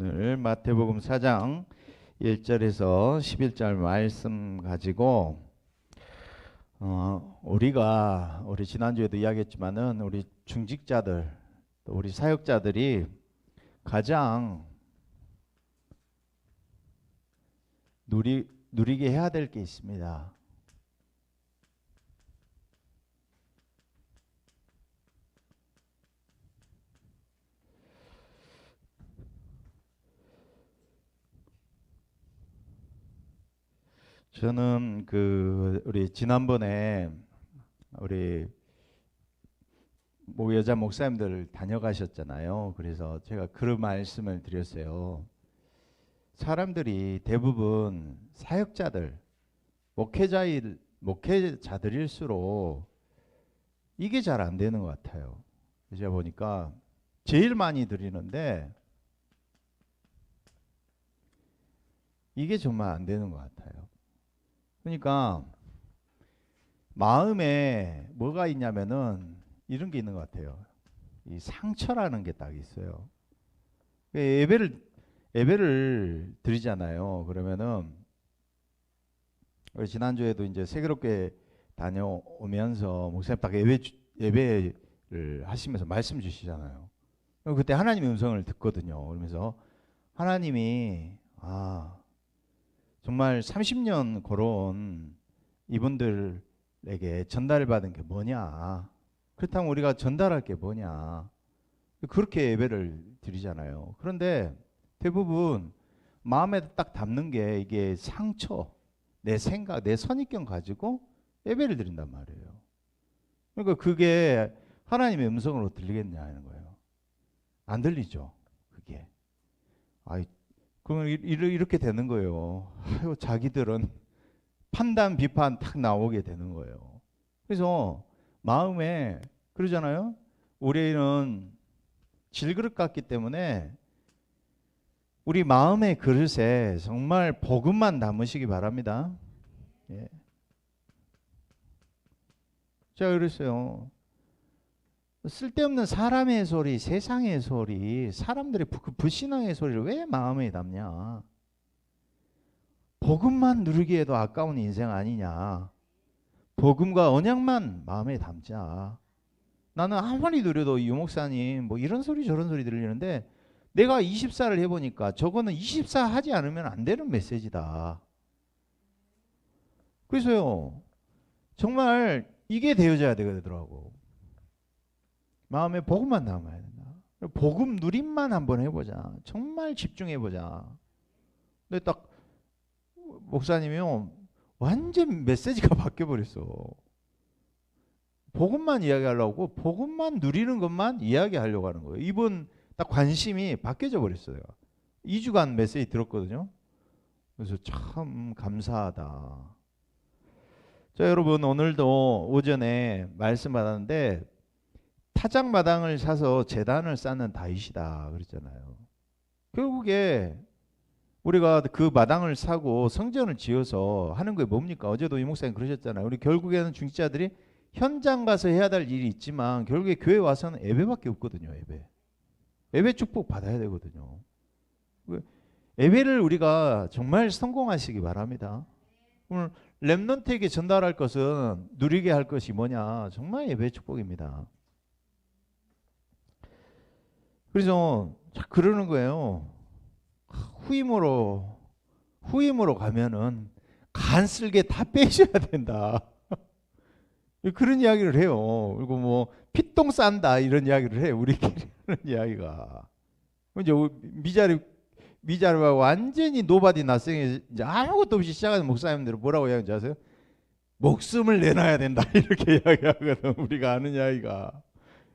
오늘 마태복음 4장 1절에서 11절 말씀 가지고 우리 지난주에도 이야기했지만은 우리 중직자들 또 우리 사역자들이 가장 누리게 해야 될 게 있습니다. 저는 우리 지난번에 우리 여자 목사님들 다녀가셨잖아요. 그래서 제가 그런 말씀을 드렸어요. 사람들이 대부분 사역자들, 목회자들일수록 이게 잘 안 되는 것 같아요. 제가 보니까 제일 많이 드리는데 이게 정말 안 되는 것 같아요. 그러니까 마음에 뭐가 있냐면은 이런 게 있는 것 같아요. 이 상처라는 게 딱 있어요. 예배를 드리잖아요. 그러면은 우리 지난주에도 이제 세계롭게 다녀오면서 목사님 딱 예배를 하시면서 말씀 주시잖아요. 그때 하나님의 음성을 듣거든요. 그러면서 하나님이 정말 30년 걸어온 이분들에게 전달받은 게 뭐냐? 그렇다면 우리가 전달할 게 뭐냐? 그렇게 예배를 드리잖아요. 그런데 대부분 마음에 딱 담는 게 이게 상처, 내 생각, 내 선입견 가지고 예배를 드린단 말이에요. 그러니까 그게 하나님의 음성으로 들리겠냐는 거예요. 안 들리죠. 그게. 그러면 이렇게 되는 거예요. 자기들은 판단, 비판 탁 나오게 되는 거예요. 그래서 마음에 그러잖아요. 우리는 질그릇 같기 때문에 우리 마음의 그릇에 정말 복음만 담으시기 바랍니다. 예. 제가 그랬어요. 쓸데없는 사람의 소리, 세상의 소리, 사람들의 불신앙의 소리를 왜 마음에 담냐? 복음만 누리기에도 아까운 인생 아니냐? 복음과 언약만 마음에 담자. 나는 아무리 누려도 유 목사님 뭐 이런 소리 저런 소리 들리는데 내가 24를 해보니까 저거는 24 하지 않으면 안 되는 메시지다. 그래서요, 정말 이게 되어져야 되더라고. 마음에 복음만 담아야 된다. 복음 누림만 한번 해보자. 정말 집중해보자. 근데 딱 목사님이요, 완전 메시지가 바뀌어버렸어. 복음만 이야기하려고 복음만 누리는 것만 이야기하려고 하는 거예요. 이번 딱 관심이 바뀌어져 버렸어요. 2주간 메시지 들었거든요. 그래서 참 감사하다. 자, 여러분 오늘도 오전에 말씀 받았는데 타작마당을 사서 제단을 쌓는 다윗이다 그랬잖아요. 결국에 우리가 그 마당을 사고 성전을 지어서 하는 게 뭡니까? 어제도 이 목사님 그러셨잖아요. 우리 결국에는 중직자들이 현장 가서 해야 될 일이 있지만 결국에 교회 와서는 예배밖에 없거든요. 예배 축복 받아야 되거든요. 예배를 우리가 정말 성공하시기 바랍니다. 오늘 렘넌트에게 전달할 것은 누리게 할 것이 뭐냐? 정말 예배 축복입니다. 그래서 그러는 거예요. 후임으로 가면은 간쓸게 다 빼셔야 된다. 그런 이야기를 해요. 그리고 뭐 피똥 싼다 이런 이야기를 해요. 우리끼리 하는 이야기가. 이제 미자립하고 완전히 노바디 나성에 이제 아무것도 없이 시작하는 목사님들은 뭐라고 이야기하는지 아세요? 목숨을 내놔야 된다 이렇게 이야기하거든. 우리가 하는 이야기가.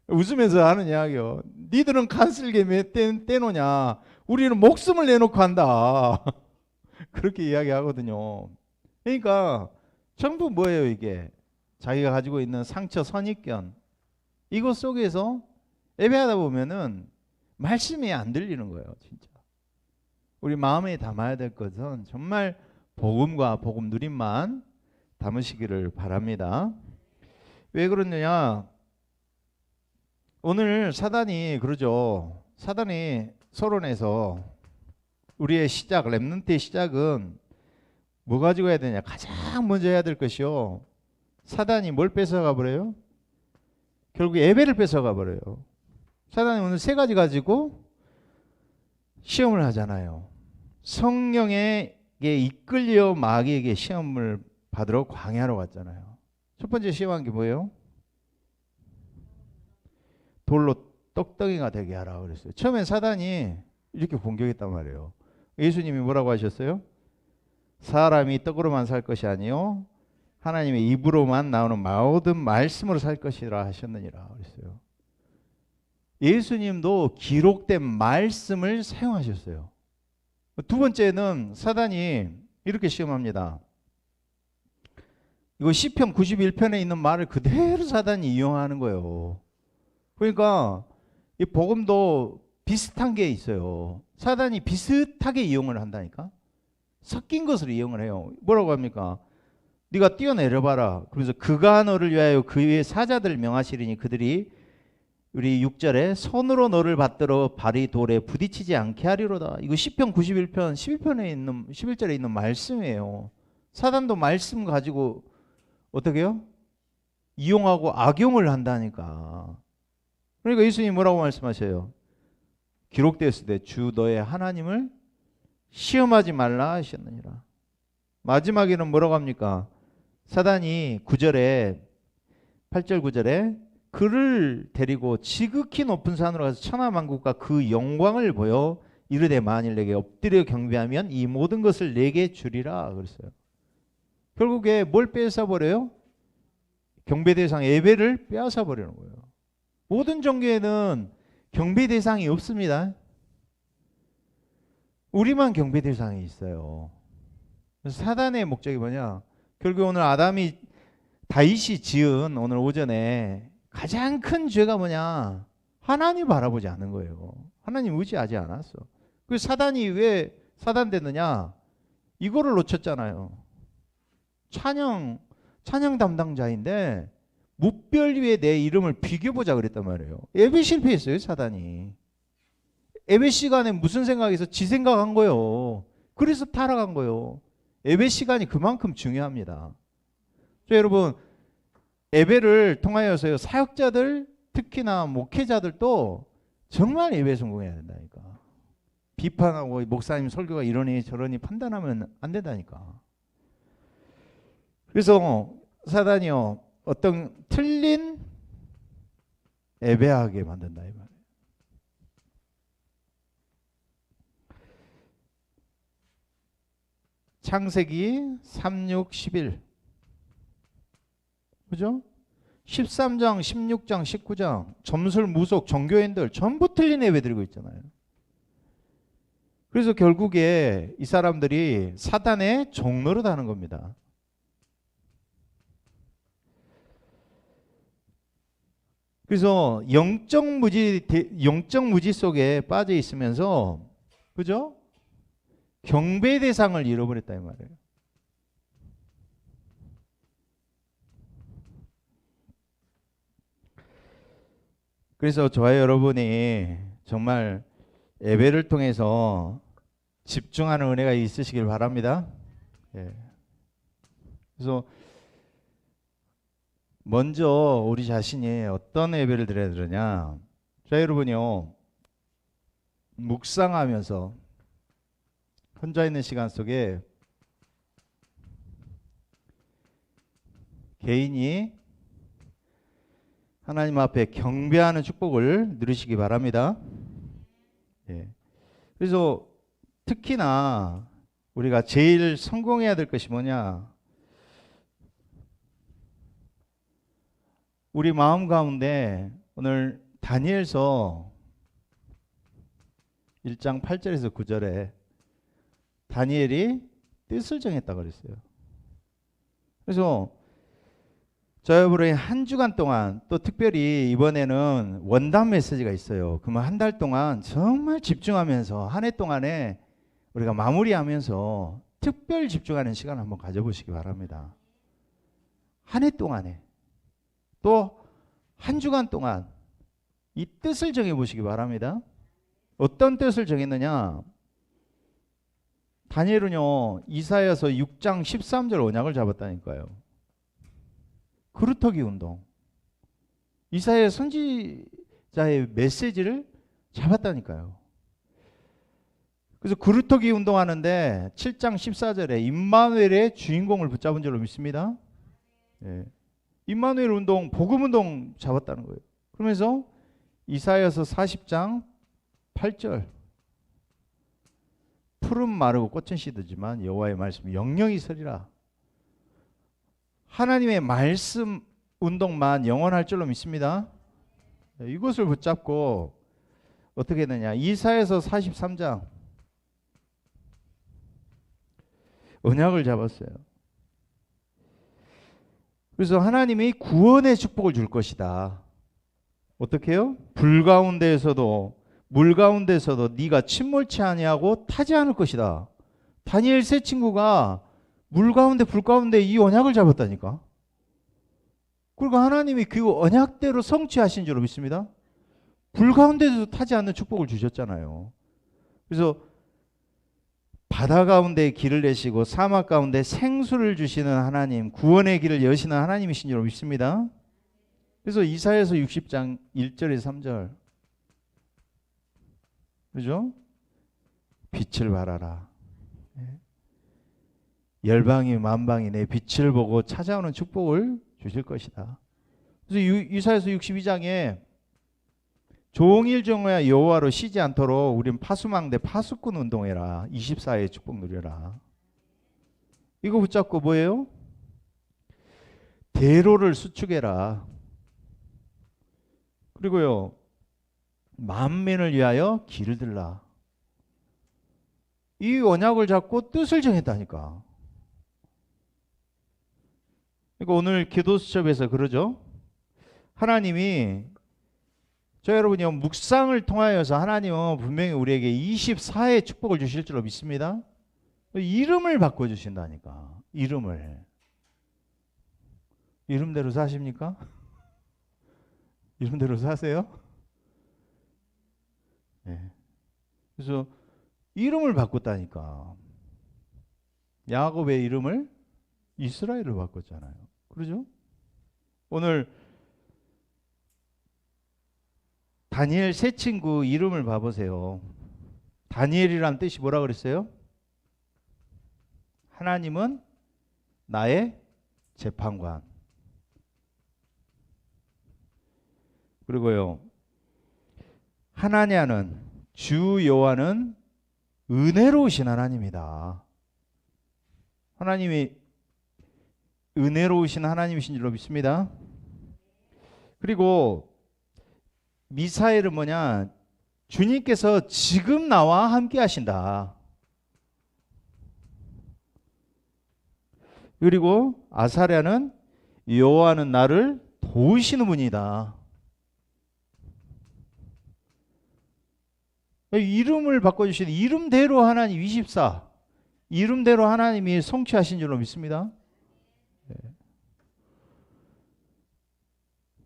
웃으면서 하는 이야기요. 니들은 간쓸게 떼놓냐? 우리는 목숨을 내놓고 한다. 그렇게 이야기하거든요. 그러니까 전부 뭐예요 이게? 자기가 가지고 있는 상처, 선입견 이것 속에서 예배하다 보면은 말씀이 안 들리는 거예요. 진짜. 우리 마음에 담아야 될 것은 정말 복음과 복음 누림만 담으시기를 바랍니다. 왜 그러느냐? 오늘 사단이 그러죠. 사단이 서론에서 우리의 시작, 렘넌트의 시작은 뭐 가지고 해야 되냐? 가장 먼저 해야 될 것이요. 사단이 뭘 뺏어가 버려요? 결국 예배를 뺏어가 버려요. 사단이 오늘 세 가지 가지고 시험을 하잖아요. 성령에게 이끌려 마귀에게 시험을 받으러 광야로 갔잖아요. 첫 번째 시험한 게 뭐예요? 돌로 떡덩이가 되게 하라 그랬어요. 처음엔 사단이 이렇게 공격했단 말이에요. 예수님이 뭐라고 하셨어요? 사람이 떡으로만 살 것이 아니요 하나님의 입으로만 나오는 모든 말씀으로 살 것이라 하셨느니라 그랬어요. 예수님도 기록된 말씀을 사용하셨어요. 두 번째는 사단이 이렇게 시험합니다. 이거 시편 91편에 있는 말을 그대로 사단이 이용하는 거예요. 그러니까 이 복음도 비슷한 게 있어요. 사단이 비슷하게 이용을 한다니까. 섞인 것을 이용을 해요. 뭐라고 합니까? 네가 뛰어내려봐라. 그래서 그가 너를 위하여 그의 사자들을 명하시리니 그들이 우리 6절에 손으로 너를 받들어 발이 돌에 부딪히지 않게 하리로다. 이거 시편 91편 11편에 있는 11절에 있는 말씀이에요. 사단도 말씀 가지고 어떻게 해요? 이용하고 악용을 한다니까. 그러니까 예수님이 뭐라고 말씀하셔요? 기록되었을 때 주 너의 하나님을 시험하지 말라 하셨느니라. 마지막에는 뭐라고 합니까? 사단이 9절에 8절 9절에 그를 데리고 지극히 높은 산으로 가서 천하만국과 그 영광을 보여 이르되 만일 내게 엎드려 경배하면 이 모든 것을 내게 주리라 그랬어요. 결국에 뭘 빼앗아버려요? 경배 대상 예배를 빼앗아버리는 거예요. 모든 종교에는 경배 대상이 없습니다. 우리만 경배 대상이 있어요. 그래서 사단의 목적이 뭐냐? 결국 오늘 다윗이 지은 오늘 오전에 가장 큰 죄가 뭐냐? 하나님 바라보지 않는 거예요. 하나님 의지하지 않았어. 그 사단이 왜 사단 됐느냐? 이거를 놓쳤잖아요. 찬양 담당자인데 무별 위에 내 이름을 비교보자 그랬단 말이에요. 예배 실패했어요, 사단이. 예배 시간에 무슨 생각해서 지 생각한 거예요. 그래서 타락한 거예요. 예배 시간이 그만큼 중요합니다. 여러분, 예배를 통하여서요, 사역자들, 특히나 목회자들도 정말 예배 성공해야 된다니까. 비판하고 목사님 설교가 이러니 저러니 판단하면 안 된다니까. 그래서 사단이요, 어떤 틀린 예배하게 만든다 이 말이에요. 창세기 3, 6, 11 그죠? 13장, 16장, 19장 점술, 무속, 종교인들 전부 틀린 예배 드리고 있잖아요. 그래서 결국에 이 사람들이 사단의 종노릇 하는 겁니다. 그래서 영적 무지 속에 빠져 있으면서 그죠? 경배 대상을 잃어버렸다 이 말이에요. 그래서 저와 여러분이 정말 예배를 통해서 집중하는 은혜가 있으시길 바랍니다. 예. 그래서 먼저 우리 자신이 어떤 예배를 드려야 되느냐. 자, 여러분요, 묵상하면서 혼자 있는 시간 속에 개인이 하나님 앞에 경배하는 축복을 누리시기 바랍니다. 예. 그래서 특히나 우리가 제일 성공해야 될 것이 뭐냐? 우리 마음 가운데 오늘 다니엘서 1장 8절에서 9절에 다니엘이 뜻을 정했다고 그랬어요. 그래서 저희들이 한 주간 동안 또 특별히 이번에는 원담 메시지가 있어요. 그러면 한 달 동안 정말 집중하면서 한 해 동안에 우리가 마무리하면서 특별 집중하는 시간을 한번 가져보시기 바랍니다. 한 해 동안에 또 한 주간 동안 이 뜻을 정해보시기 바랍니다. 어떤 뜻을 정했느냐? 다니엘은요 이사야서 6장 13절 언약을 잡았다니까요. 그루터기 운동. 이사야 선지자의 메시지를 잡았다니까요. 그래서 그루터기 운동하는데 7장 14절에 임마누엘의 주인공을 붙잡은 줄로 믿습니다. 예. 임마누엘 운동, 복음 운동 잡았다는 거예요. 그러면서 이사야서 40장 8절 푸른 마르고 꽃은 시들지만 여호와의 말씀이 영영이 서리라. 하나님의 말씀 운동만 영원할 줄로 믿습니다. 이것을 붙잡고 어떻게 했느냐. 이사야서 43장 언약을 잡았어요. 그래서 하나님이 구원의 축복을 줄 것이다. 어떻게 해요? 불 가운데에서도 물 가운데서도 네가 침몰치 아니하고 타지 않을 것이다. 다니엘 세 친구가 물 가운데 불 가운데 이 언약을 잡았다니까. 그리고 하나님이 그 언약대로 성취하신 줄로 믿습니다. 불 가운데도 타지 않는 축복을 주셨잖아요. 그래서 바다 가운데 길을 내시고 사막 가운데 생수를 주시는 하나님, 구원의 길을 여시는 하나님이신 줄로 믿습니다. 그래서 이사야서 60장 1절에서 3절 그죠? 빛을 발하라. 열방이 만방이 내 빛을 보고 찾아오는 축복을 주실 것이다. 그래서 이사야서 62장에 종일 정오야 여호와로 쉬지 않도록 우린 파수망대 파수꾼 운동해라. 24의 축복 누려라. 이거 붙잡고 뭐예요? 대로를 수축해라. 그리고요 만민을 위하여 길을 들라. 이 언약을 잡고 뜻을 정했다니까. 그러니까 오늘 기도 수첩에서 그러죠. 하나님이 저 여러분이 묵상을 통하여서 하나님은 분명히 우리에게 24의 축복을 주실 줄로 믿습니다. 이름을 바꿔주신다니까. 이름을. 이름대로 사십니까? 이름대로 사세요? 네. 그래서 이름을 바꿨다니까. 야곱의 이름을 이스라엘로 바꿨잖아요. 그러죠? 오늘 다니엘 세 친구 이름을 봐보세요. 다니엘이란 뜻이 뭐라 그랬어요? 하나님은 나의 재판관. 그리고요 하나냐는 주 여호와는 은혜로우신 하나님이다. 하나님이 은혜로우신 하나님이신 줄로 믿습니다. 그리고 미사엘은 뭐냐? 주님께서 지금 나와 함께 하신다. 그리고 아사랴는 여호와는 나를 도우시는 분이다. 이름을 바꿔주시는 이름대로 하나님 24 이름대로 하나님이 성취하신 줄로 믿습니다.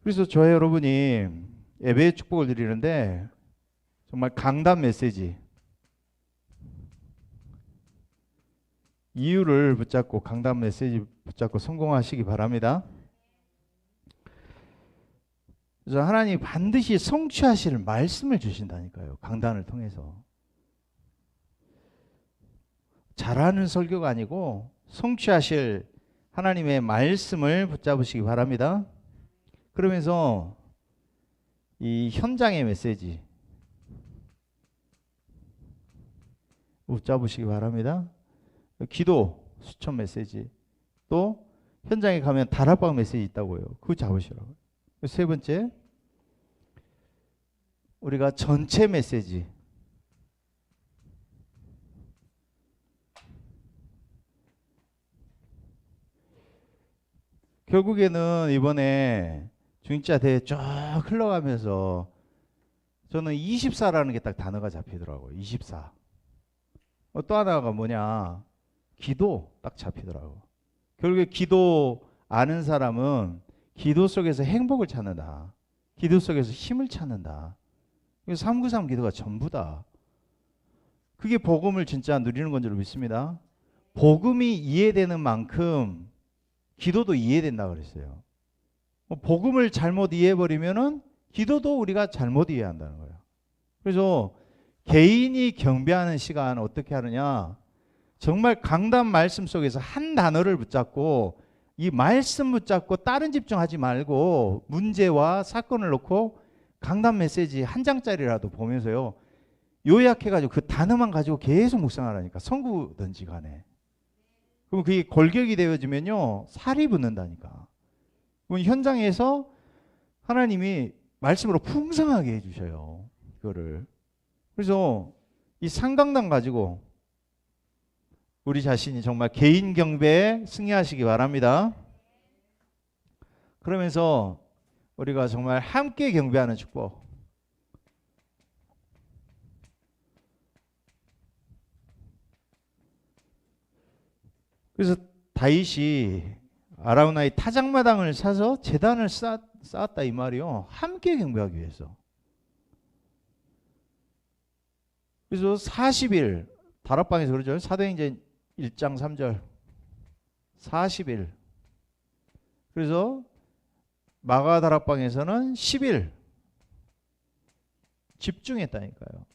그래서 저와 여러분이 예배의 축복을 드리는데 정말 강단 메시지 이유를 붙잡고 강단 메시지 붙잡고 성공하시기 바랍니다. 그래서 하나님이 반드시 성취하실 말씀을 주신다니까요. 강단을 통해서. 잘하는 설교가 아니고 성취하실 하나님의 말씀을 붙잡으시기 바랍니다. 그러면서 이 현장의 메시지 붙잡으시기 바랍니다. 기도 수천 메시지 또 현장에 가면 다락방 메시지 있다고요. 그거 잡으시라고요. 세 번째 우리가 전체 메시지 결국에는 이번에 중직자 대회 쭉 흘러가면서 저는 24라는 게 딱 단어가 잡히더라고요. 24. 또 하나가 뭐냐? 기도 딱 잡히더라고요. 결국에 기도 아는 사람은 기도 속에서 행복을 찾는다. 기도 속에서 힘을 찾는다. 393 기도가 전부다. 그게 복음을 진짜 누리는 건 줄 믿습니다. 복음이 이해되는 만큼 기도도 이해된다 그랬어요. 복음을 잘못 이해해버리면은 기도도 우리가 잘못 이해한다는 거예요. 그래서 개인이 경배하는 시간 어떻게 하느냐? 정말 강단 말씀 속에서 한 단어를 붙잡고 이 말씀 붙잡고 다른 집중하지 말고 문제와 사건을 놓고 강단 메시지 한 장짜리라도 보면서요. 요약해가지고 그 단어만 가지고 계속 묵상하라니까. 선구든지 간에. 그럼 그게 골격이 되어지면요. 살이 붙는다니까. 그럼 현장에서 하나님이 말씀으로 풍성하게 해주셔요. 그거를. 그래서 이 상강단 가지고 우리 자신이 정말 개인 경배에 승리하시기 바랍니다. 그러면서 우리가 정말 함께 경배하는 축복. 그래서 다윗이 아라우나의 타작마당을 사서 제단을 쌓았다 이 말이요. 함께 경배하기 위해서. 그래서 40일 다락방에서 그러죠. 사도행전 1장 3절 40일. 그래서 마가 다락방에서는 10일 집중했다니까요.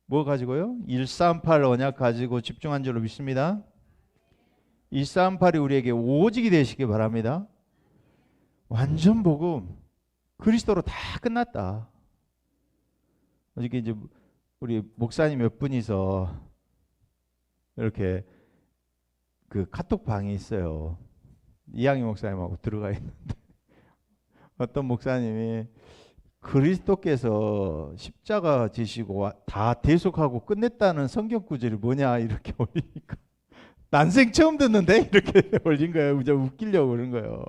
뭐 가지고요? 138 언약 가지고 집중한 줄로 믿습니다. 138이 우리에게 오직이 되시기 바랍니다. 완전 복음 그리스도로 다 끝났다. 어저께 이제 우리 목사님 몇 분이서 이렇게 그 카톡 방에 있어요. 이양희 목사님하고 들어가 있는데 어떤 목사님이 그리스도께서 십자가 지시고 다 대속하고 끝냈다는 성경 구절이 뭐냐 이렇게 올리니까 난생 처음 듣는데 이렇게 올린 거예요. 그저 웃기려고 그런 거예요.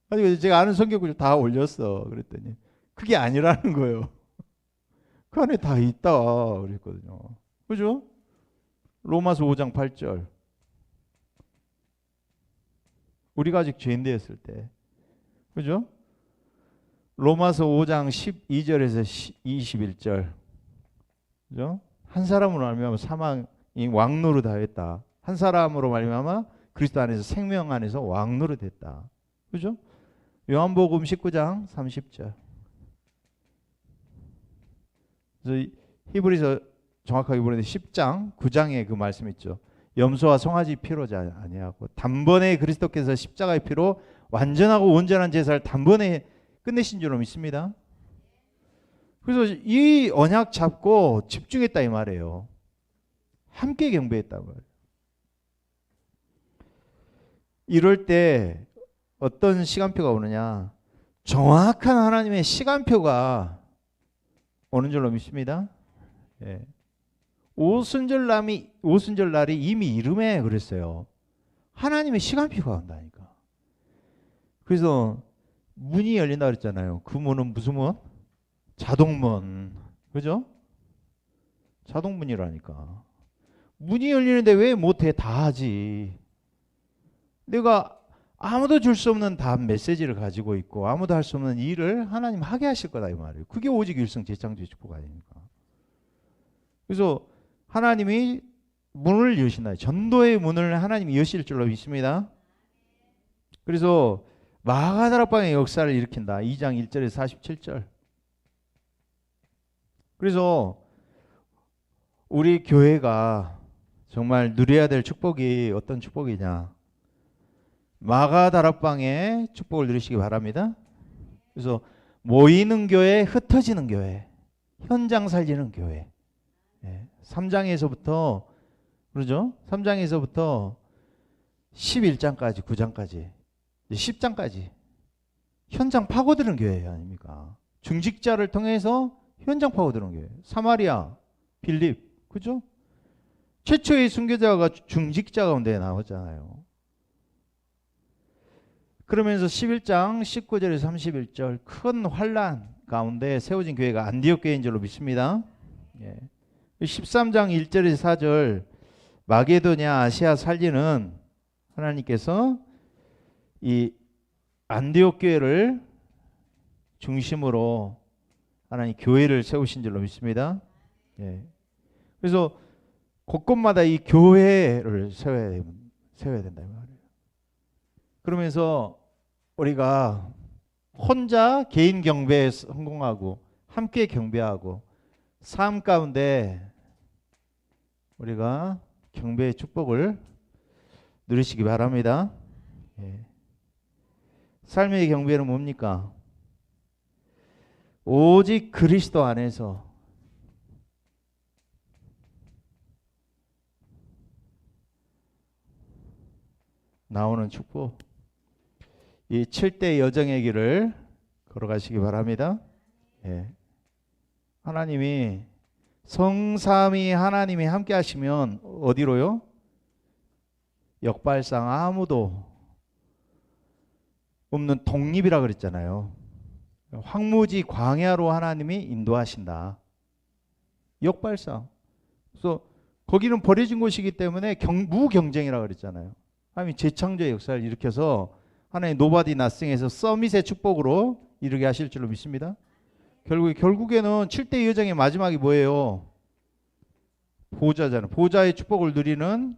아니 제가 아는 성경 구절 다 올렸어. 그랬더니 그게 아니라는 거예요. 그 안에 다 있다 그랬거든요. 그죠? 로마서 5장 8절. 우리가 아직 죄인되었을 때. 그죠? 로마서 5장 12절에서 21절. 그죠? 한 사람으로 말미암아 사망이 왕노로 다했다. 한 사람으로 말미암아 그리스도 안에서 생명 안에서 왕노로 됐다. 그죠? 요한복음 19장 30절. 그래서 히브리서 정확하게 보는데 10장 9장에 그 말씀 있죠. 염소와 송아지 피로지 아니하고 단번에 그리스도께서 십자가의 피로 완전하고 온전한 제사를 단번에 끝내신 줄로 믿습니다. 그래서 이 언약 잡고 집중했다 이 말이에요. 함께 경배했다 말이에요. 이럴 때 어떤 시간표가 오느냐? 정확한 하나님의 시간표가 오는 줄로 믿습니다. 예. 오순절날이 이미 이름에 그랬어요. 하나님의 시간표가 온다니까. 그래서 문이 열린다 그랬잖아요. 그 문은 무슨 문? 자동문. 그죠? 자동문이라니까. 문이 열리는데 왜 못해? 다 하지. 내가 아무도 줄 수 없는 답 메시지를 가지고 있고 아무도 할 수 없는 일을 하나님 하게 하실 거다 이 말이에요. 그게 오직 일성 재창조의 축복 아닙니까? 그래서 하나님이 문을 여신다. 전도의 문을 하나님이 여실 줄로 믿습니다. 그래서 마가다락방의 역사를 일으킨다. 2장 1절에서 47절. 그래서 우리 교회가 정말 누려야 될 축복이 어떤 축복이냐? 마가다락방의 축복을 누리시기 바랍니다. 그래서 모이는 교회, 흩어지는 교회, 현장 살리는 교회. 3장에서부터 그러죠? 3장에서부터 11장까지 9장까지 10장까지 현장 파고드는 교회 아닙니까? 중직자를 통해서 현장 파고드는 교회. 사마리아, 빌립, 그죠? 최초의 순교자가 중직자 가운데 나오잖아요. 그러면서 11장 19절에서 31절 큰 환란 가운데 세워진 교회가 안디옥 교회인 줄로 믿습니다. 13장 1절에서 4절 마게도냐 아시아 살리는 하나님께서 이 안디옥 교회를 중심으로 하나님 교회를 세우신 줄로 믿습니다. 그래서 곳곳마다 이 교회를 세워야 된다 이 말이에요. 그러면서 우리가 혼자 개인 경배에 성공하고 함께 경배하고 삶 가운데 우리가 경배의 축복을 누리시기 바랍니다. 예. 삶의 경배는 뭡니까? 오직 그리스도 안에서 나오는 축복, 이 7대 여정의 길을 걸어가시기 바랍니다. 예. 하나님이 성삼위 하나님이 함께 하시면 어디로요? 역발상 아무도 없는 독립이라 그랬잖아요. 황무지 광야로 하나님이 인도하신다. 역발상. 그래서 거기는 버려진 곳이기 때문에 무경쟁이라 그랬잖아요. 하나님이 재창조의 역사를 일으켜서 하나님 노바디 나싱에서 서밋의 축복으로 이르게 하실 줄로 믿습니다. 결국에는 7대 여정의 마지막이 뭐예요? 보좌잖아요. 보좌의 축복을 누리는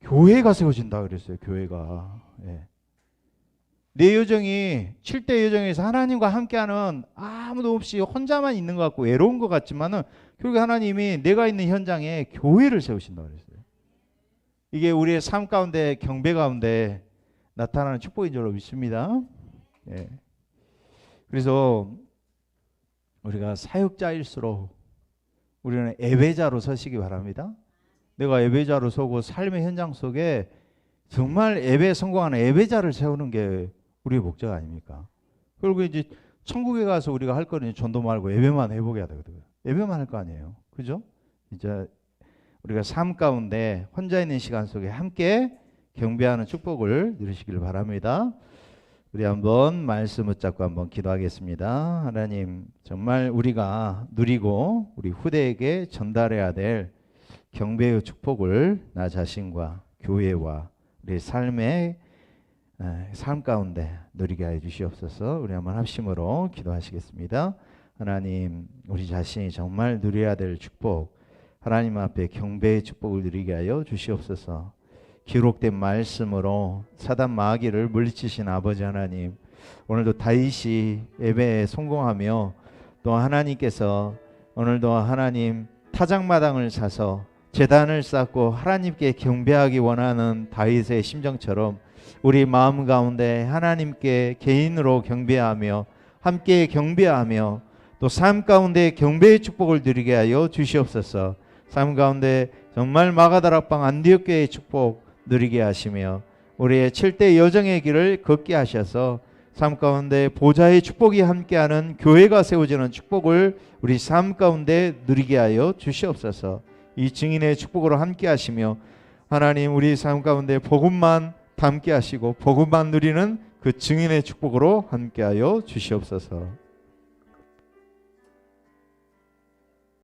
교회가 세워진다 그랬어요. 교회가. 예. 내 여정이 7대 여정에서 하나님과 함께하는 아무도 없이 혼자만 있는 것 같고 외로운 것 같지만은 결국 하나님이 내가 있는 현장에 교회를 세우신다 그랬어요. 이게 우리의 삶 가운데 경배 가운데 나타나는 축복인 줄로 믿습니다. 예. 그래서 우리가 사역자일수록 우리는 예배자로 서시기 바랍니다. 내가 예배자로 서고 삶의 현장 속에 정말 예배에 성공하는 예배자를 세우는 게 우리의 목적 아닙니까? 그리고 이제 천국에 가서 우리가 할 거는 전도 말고 예배만 해보게 하거든요. 예배만 할 거 아니에요. 그죠? 이제 우리가 삶 가운데 혼자 있는 시간 속에 함께 경배하는 축복을 누리시길 바랍니다. 우리 한번 말씀 붙잡고 한번 기도하겠습니다. 하나님, 정말 우리가 누리고 우리 후대에게 전달해야 될 경배의 축복을 나 자신과 교회와 우리 삶의 삶 가운데 누리게 해 주시옵소서. 우리 한번 합심으로 기도하시겠습니다. 하나님, 우리 자신이 정말 누려야 될 축복, 하나님 앞에 경배의 축복을 누리게 하여 주시옵소서. 기록된 말씀으로 사단 마귀를 물리치신 아버지 하나님, 오늘도 다윗이 예배에 성공하며 또 하나님께서 오늘도 하나님 타작마당을 사서 제단을 쌓고 하나님께 경배하기 원하는 다윗의 심정처럼 우리 마음 가운데 하나님께 개인으로 경배하며 함께 경배하며 또 삶 가운데 경배의 축복을 누리게 하여 주시옵소서. 삶 가운데 정말 마가다락방 안디옥교회의 축복 누리게 하시며 우리의 7대 여정의 길을 걷게 하셔서 삶 가운데 보좌의 축복이 함께하는 교회가 세워지는 축복을 우리 삶 가운데 누리게 하여 주시옵소서. 이 증인의 축복으로 함께 하시며 하나님, 우리 삶 가운데 복음만 담게 하시고 복음만 누리는 그 증인의 축복으로 함께 하여 주시옵소서.